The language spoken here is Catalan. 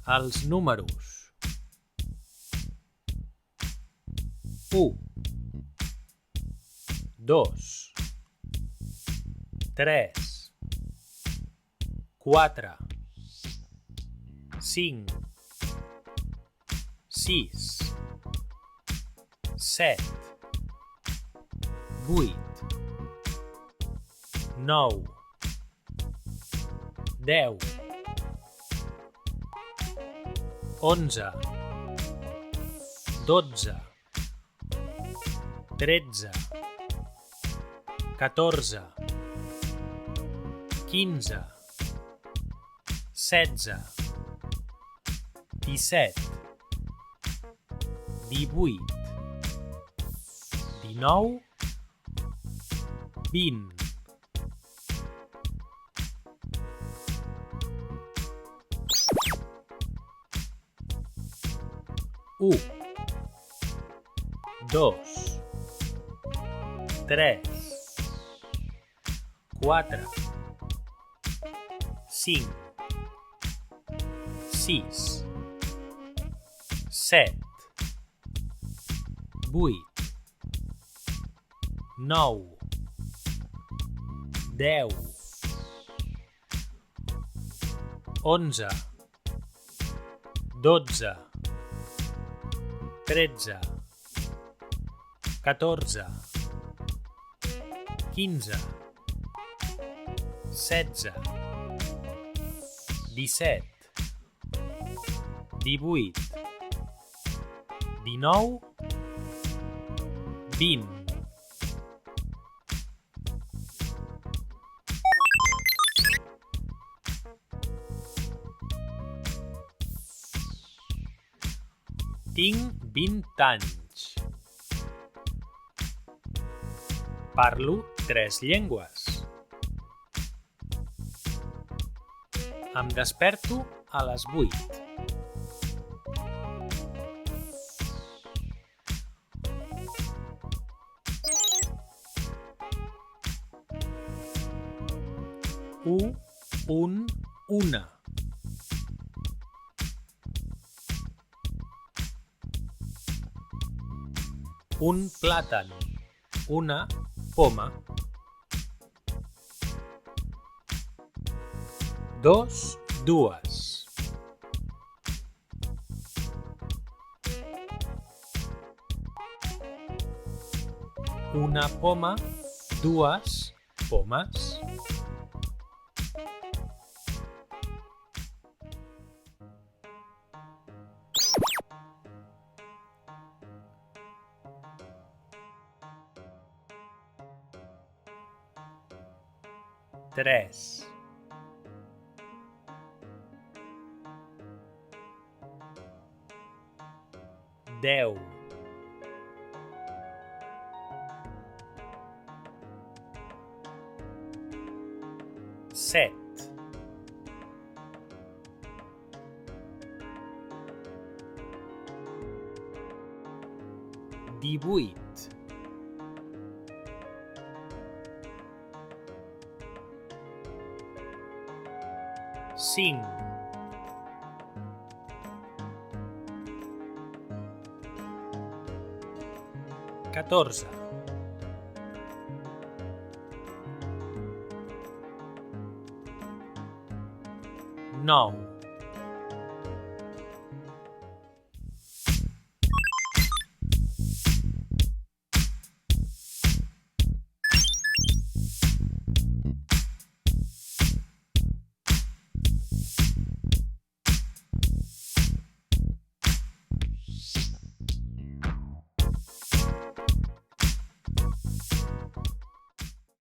Els números: 1, 2, 3, 4, 5, 6, 7, 8, 9, 10, 11, 12, 13, 14, 15, 16, 17, 18, 19, 20. U, 2, 3, 4, 5, 6, 7, 8, 9, 10, 11, 12, 13, 14, 15, 16, 17, 18, 19, 20. Tinc 20 anys. Parlo 3 llengües. Em desperto a les 8. Una. Un plàtan, una poma. 2, dues. Una poma, dues pomes. Tres. Deu. Set. Divuit. Cinc. 14. 9.